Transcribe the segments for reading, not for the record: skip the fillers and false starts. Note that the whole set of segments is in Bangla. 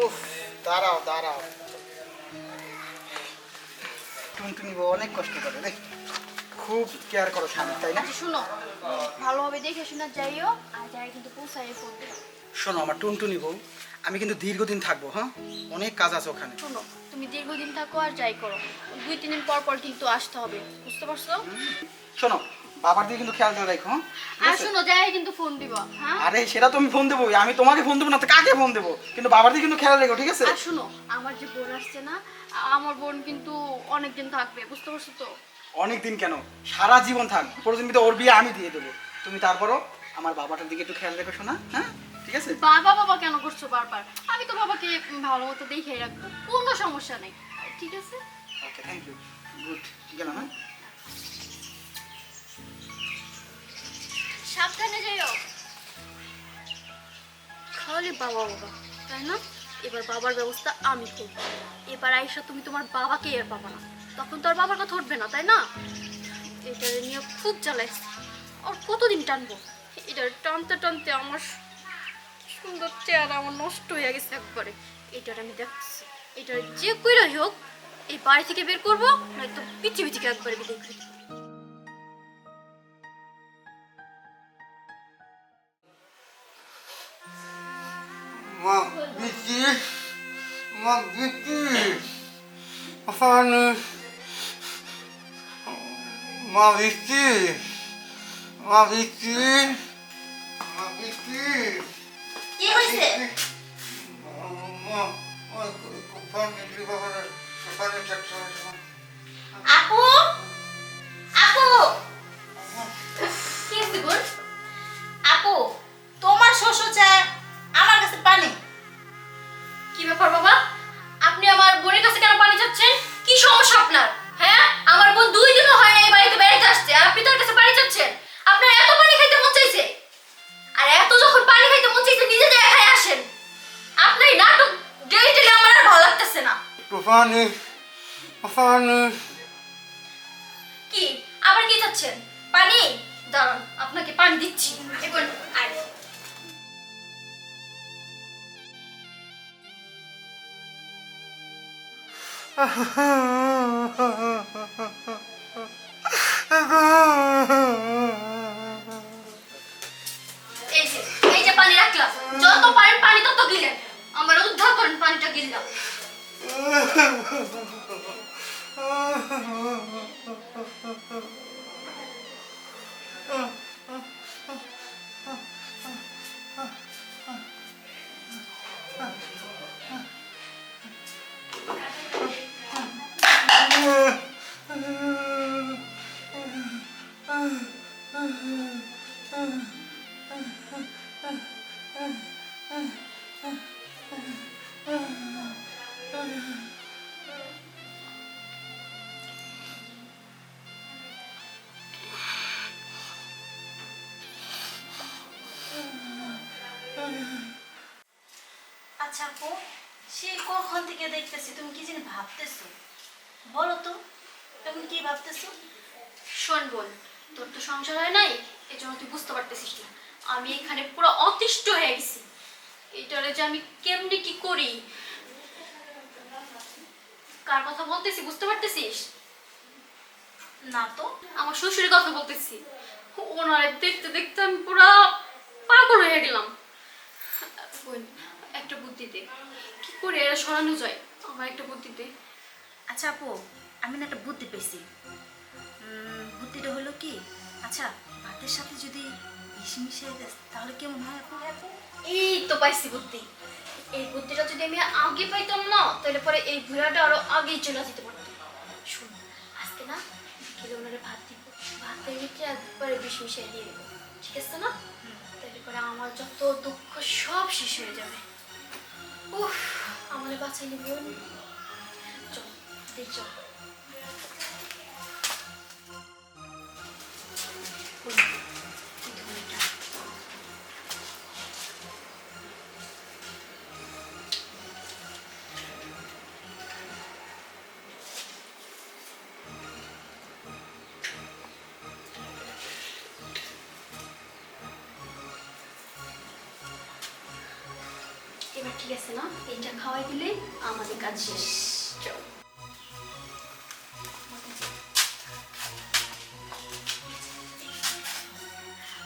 উফ, দাঁড়াও দাঁড়াও, টুনটুনি বউ অনেক কষ্ট করে রে, খুব কেয়ার করো স্বামী, তাই না? আচ্ছা শুনো, ভালোভাবে দেখে শুনে যাইও, আর যাই কিন্তু পৌঁছাই ফোন দিও। শোনো আমার টুনটুনি বউ, আমি কিন্তু দীর্ঘদিন থাকবো, হ্যাঁ, অনেক কাজ আছে ওখানে। শোনো, তুমি দীর্ঘদিন থাকো আর যাই করো, 2-3 দিন পর পর কিন্তু আসতে হবে, বুঝতে পারছো? শোনো, বাবার দিকে কিন্তু খেয়াল করে রাখো, হ্যাঁ? ঠিক আর আছে? শোনো, যাই কিন্তু ফোন দিবা, হ্যাঁ? আরে সেটা তুমি ফোন দেবো, আমি তোমাকে ফোন দেবো না তো কাকে ফোন দেবো, কিন্তু বাবার দিকে কিন্তু খেয়াল রেখো, ঠিক আছে? আর শোনো, আমার যে বোন আসছে না, আমার বোন কিন্তু অনেকদিন থাকবে, বুঝতে পারছো তো? অনেক দিন কেন, সারা জীবন থাক, প্রয়োজনীয় ওর বিয়ে আমি দিয়ে দেবো। তুমি তারপরও আমার বাবাটার দিকে একটু খেয়াল রেখো, শোনা, হ্যাঁ? ঠিক আছে? বাবা বাবা কেন করছো বারবার? আমি তো বাবাকে ভালো মতো দেখেই রাখবো, কোনো সমস্যা নেই, ঠিক আছে? ওকে, থ্যাংক ইউ, গুড, গেলাম, হ্যাঁ? সাবধানে যাইও। খালি বাবা বাবা, তাই না? এবার বাবার ব্যবস্থা আমি করবো। এবার আইসা তুমি তোমার বাবাকে আর পাবা না, তখন তো আর বাবার কথা উঠবে না, তাই না? এটা নিয়ে খুব জ্বালাইছে, আর কতদিন টানবো? এটা টানতে টানতে আমার সুন্দর চেহারা আমার নষ্ট হয়ে গেছে একবারে। এটার আমি দেখছি, এটা যে কইরাই হোক এই বাড়ি থেকে বের করবো, নয়তো পৃথিবী থেকে একবারে বিদায় করে দিবো। Ma bitti. Ma bitti. Efendim. Ma bitti. Ma bitti. Ma bitti. কি হয়েছে? Ma kafam gitti babana. Kafamı çaktı. আপু, আপু, কি হয়েছে বোন? আপু, তোমার শ্বশুর চায় আমার কাছে পানি। কি ব্যাপার বাবা, আপনি আমার বোনের কাছে কেন পানি চাচ্ছেন? কি সমস্যা আপনার? হ্যাঁ, আমার বোন 2 দিনও হয় না এই বাড়িতে বেড়াতে আসছে, আর আপনি তার কাছে পানি চাচ্ছেন? আপনার এত পানি খাইতে মন চাইছে, আর এত যখন পানি খাইতে মন চাইছে নিজে যায় খাই আসেন। আপনার এই নাটক ডেলি ডেলি আমার আর ভালো লাগতেছে না। Efendim. Efendim. কি আবার কি চাচ্ছেন? পানি? দাঁড়ান, আপনাকে পানি দিচ্ছি। এবার আয়। এই যে, এই যে পানি রাখলাম, যত পারেন পানি তত গিলেন, আমার উদ্ধার করেন, পানিটা গিললাম। আচ্ছা আপু, সেই কখন থেকে দেখতেছি তুমি কি জানি ভাবতেছো, বলো তো তুমি কি ভাবতেছো? শোন বোন, তোর তো সংসার হয় নাই, এই জন্য তুই বুঝতে পারতেছিস না। আমি এখানে পুরো অতিষ্ঠ হয়ে গেছি, এইটারে যে আমি কেমনি কি করি। কার কথা বলতেছি বুঝতে পারতেছিস? না তো। আমার শ্বশুরের কথা বলতেছি। ওনারে দেখতে দেখতে আমি পুরো পাগল হয়ে গেলাম। বোন, একটা বুদ্ধি দে, কি করে এরা সরানো যায়, আমার একটা বুদ্ধি দে। আচ্ছা আপু, আমি না একটা বুদ্ধি পেয়েছি। বুদ্ধিটা হলো কি, আচ্ছা ভাতের সাথে যদি বেশি মিশিয়ে দেস তাহলে কেমন হয় আপু? এই তো পাইছি বুদ্ধি। এই বুদ্ধিটা যদি আমি আগে পাইতাম না, তাহলে পরে এই বুড়াটা আরো আগেই চলে যেতে পারতো। শুন, আজকে না বিকেলে ওনারে ভাত দিব, ভাতের ভিতরে একবারে বিষ মিশিয়ে দিয়ে দেবো, ঠিক আছে না? তাহলে পরে আমার যত দুঃখ সব শেষ হয়ে যাবে। উফ, আমারে বাঁচাইলি বোন, চল দেখ চল। বোন, তুই ধরে এটা। এবার ঠিক আছে না, এটা খাওয়াই দিলে আমাদের কাজ শেষ। চল।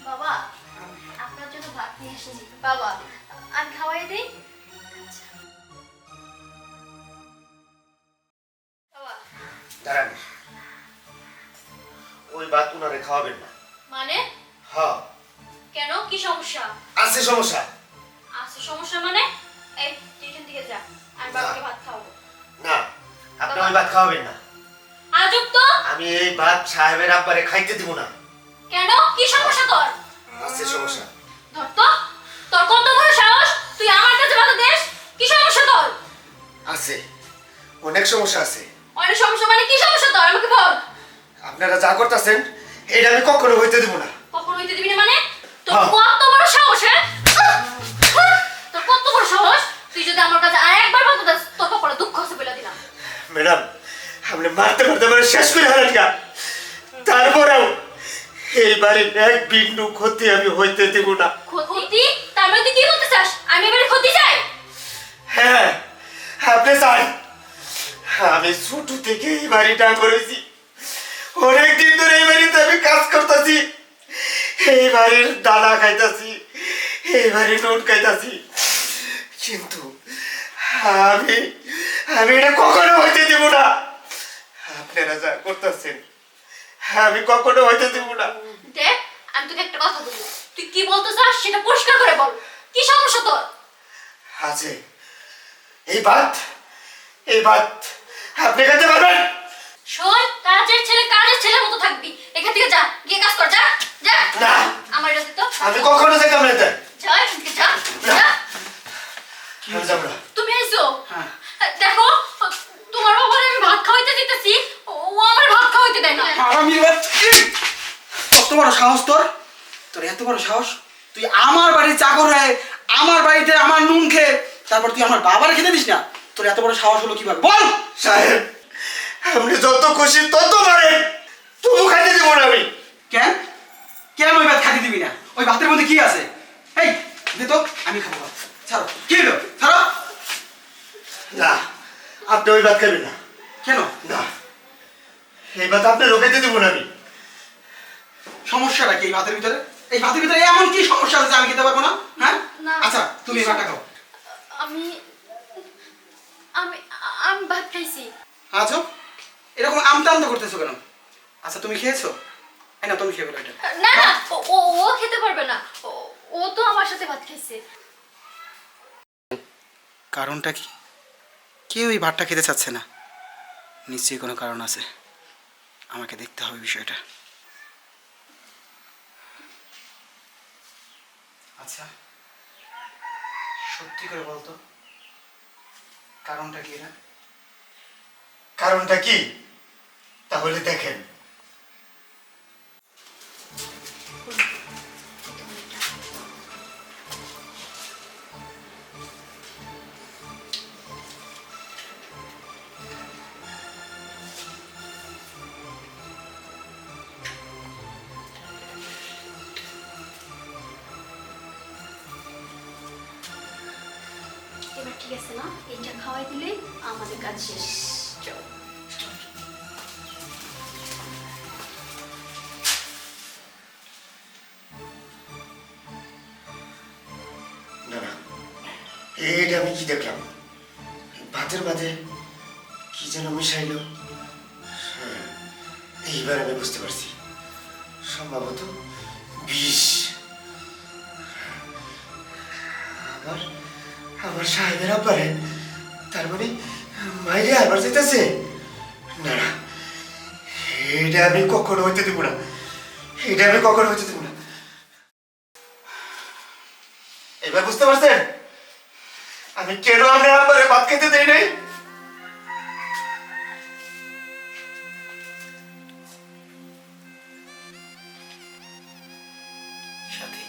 বাবা, আপনার জন্য ভাত নিয়ে এসেছি। বাবা, আমি খাওয়াই দিই। আচ্ছা। বাবা, দাঁড়ান, ওই ভাত উনারে খাওয়াবেন না। মানে হ্যাঁ, কেন, কি সমস্যা? আছে সমস্যা। আচ্ছা, সমস্যা মানে? এই তুই এখান থেকে যা, আমি বাবাকে ভাত খাওয়াবো। না, আপনি ওই ভাত খাওয়াবেন না। আজব তো। আমি এই ভাত সাহেবের আব্বারে খাইতে দিব না। কেন, কি সমস্যা তোর? আছে সমস্যা। ধর তো, তোর কত বড় সাহস, তুই আমার কাছে বাধা দিস? কি সমস্যা তোর? আছে, অনেক সমস্যা আছে। অনেক সমস্যা মানে কি সমস্যা তোর, আমাকে বল। আপনারা যা করতেছেন এটা আমি কখনো হইতে দিব না। কখন হইতে দিবি না মানে? তোর হ্যাঁ। কত বড় সাহস, হ্যাঁ? তোর কত বড় সাহস, তুই যদি আমার কাছে আরেকবার বাধা দিস, তোর কপালে দুঃখ আছে বলে দিলাম। ম্যাডাম, আপনি মারতে মারতে মানে শেষ করে হারান গা। তারপরেও এই বাড়ির এক বিন্দু ক্ষতি আমি হইতে দিব না। ক্ষতি? তার মানে তুই কি বলতে চাস, আমি এবারে ক্ষতি চাই? হ্যাঁ, আপনি চান। আমি ছোট থেকে এই বাড়িটা করেছি, অনেকদিন ধরে এই বাড়িতে আমি কাজ করতেছি, এই বাড়ির দানা খাইতাছি, এই বাড়ির নোট খাইতাছি, কিন্তু আমি আমি এটা কখনো হইতে দিব না। আপনারা যা করতেছেন আমি কখনো হইতে দিব না। দেখ, আমি তোকে একটা কথা বলি, তুই কি বলতে চাস সেটা পরিষ্কার করে বল। কি সমস্যা তোর? আছে এই ভাত আপনি খেতে পারবেন? শোন, কাজের ছেলে কাজের ছেলের মতো থাকবি। এখান থেকে যা, গিয়ে কাজ কর, যা যা। না, আমার এটা তো আমি কখনো যেতাম না এতে। যা, এখান থেকে যা যা। আমি যাবো না। তুমি আইছো? হ্যাঁ। দেখো, তোমার বাবার আমি ভাত খাওয়াইতে দিতেছি, ও আমার ভাত খাওয়াইতে দেয় না। আমি কত বড় সাহস তোর, তোর এত বড় সাহস, তুই আমার বাড়ির চাকর হয়ে আমার বাড়িতে আমার নুন খেয়ে তারপর তুই আমার বাবার খেতে দিস না? তোর এত বড় সাহস হলো কিভাবে বল? সাহেব, আপনি যত খুশি তত মারেন, তবু খাইতে দিব না আমি। কেন কেন ওই ভাত খাইতে দিবি না? ওই ভাতের মধ্যে কি আছে? এই দে তো, আমি খাবো ভাত। ছাড়ো, কি হলো, ছাড়ো। না, আপনি ওই ভাত খাবেন না। কেন? না, এই ভাত আপনি রোখাইতে দিব না আমি। সমস্যাটা কি এই ভাতের ভিতরে? এই ভাতের ভিতরে এমন কি সমস্যা আছে যে আমি খেতে পারবো না? হ্যাঁ, না। আচ্ছা তুমি এই ভাতটা খাও। আমি আমি আমি ভাত খাইছি। আচ্ছা, এরকম আমতা আমতা করতেছো কেন? আচ্ছা তুমি খেয়েছো? এই না, তুমি খেয়ে বলো এটা। না না, ও ও খেতে পারবে না, ও তো আমার সাথে ভাত খাইছে। কারণটা কি? কেউ এই ভাতটা খেতে চাচ্ছে না, নিশ্চয়ই কোনো কারণ আছে, আমাকে দেখতে হবে বিষয়টা। আচ্ছা সত্যি করে বলতো, কারণটা কি এটা? কারণটা কি তাহলে দেখেন। এবার ঠিক আছে না, এটা খাওয়াই দিলে আমাদের কাজ শেষ। চল। না না, এটা আমি কি দেখলাম? ভাতের মাঝে কি যেন মিশাইলো। হ্যাঁ, এইবার আমি বুঝতে পারছি, সম্ভবত বিষ। আবার আমার সাহেবের আব্বারে, তার মানে মাইরে আবার যেতেছে। না না, এটা আমি কখনো হইতে দেবো না, এটা আমি কখনো হইতে দেবো না। এবার বুঝতে পারছেন আমি কেন আপনার আব্বারে ভাত খেতে দেই নাই? সাথী,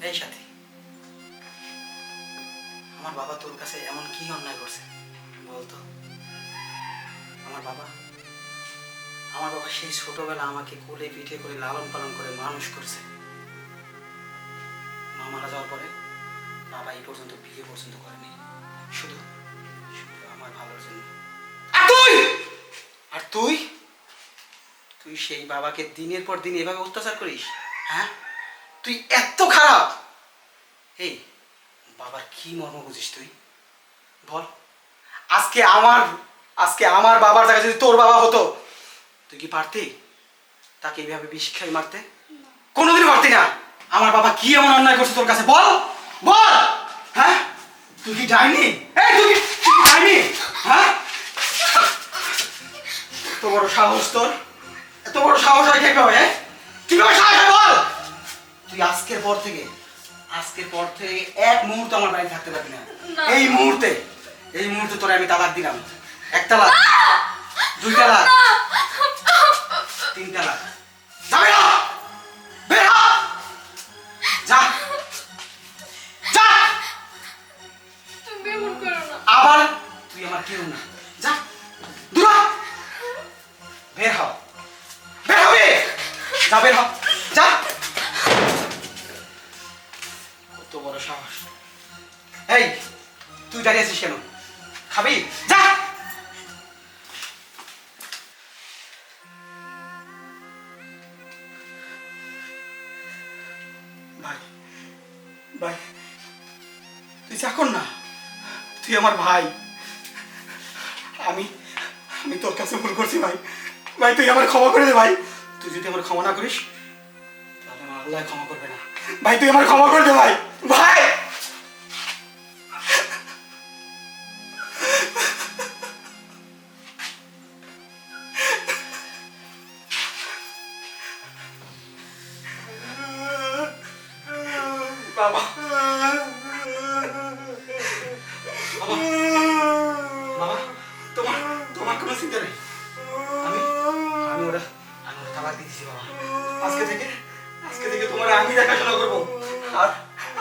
এই সাথী, আমার বাবা তোর কাছে এমন কি অন্যায় করছে বলতো? আমার বাবা সেই ছোটবেলা আমাকে কোলে পিঠে করে লালন পালন করে মানুষ করছে। মা মারা যাওয়ার পরে বাবা বাবা এই পর্যন্ত বিয়ে পর্যন্ত করেনি, শুধু শুধু আমার ভালোর জন্য। আর তুই আর তুই তুই সেই বাবাকে দিনের পর দিন এভাবে অত্যাচার করিস? হ্যাঁ, তুই এত খারাপ। এই বাবার কি মর্ম বুঝিস তুই? বল। আজকে আমার বাবার জায়গায় যদি তোর বাবা হতো, তুই কি পারতি তাকে এইভাবে বিষ খাই মারতে? কোনোদিনও পারতি না। আমার বাবা কি এমন অন্যায় করছে তোর কাছে, বল বল। হ্যাঁ, তুই কি যায়নি? এই তুই কি যায়নি? হ্যাঁ, এত বড় সাহস তোর, এত বড় সাহস হয় কিভাবে? হ্যাঁ, কিভাবে সাহস হয় বল? তুই আজকের পর থেকে এক মুহূর্ত আমার বাড়ি থাকতে পারবি না। এই মুহূর্তে তোরে আমি তালাক দিলাম। 1 তালাক, 2 তালাক, 3 তালাক। যাবে না, বের হ, যা যা। তুমি এমন করো না। আবার তুই আমার কেউ না, যা দূর হ। বের হ, বের হবে, যা বের হ, যা। কত বড় সাহস! এই তুই দাঁড়িয়ে আছিস কেন? খাবি? যা। ভাই ভাই, তুই যা কর না, তুই আমার ভাই। আমি তোর কাছে ভুল করছি ভাই। ভাই তুই আমার ক্ষমা করে দে ভাই। তুই যদি আমার ক্ষমা না করিস তাহলে আমার আল্লাহ ক্ষমা করবে না। ভাই তুই আমার ক্ষমা করে দে ভাই। ভাই বাবা, বাবা, তোমার তোমার কোনো চিন্তা নেই। আমি আমি ওরা তালাক দিয়েছি বাবা। আজকে থেকে তোমার আমি দেখাশোনা করবো, আর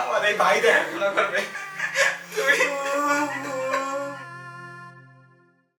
আমার এই ভাই দেখাশোনা করবে।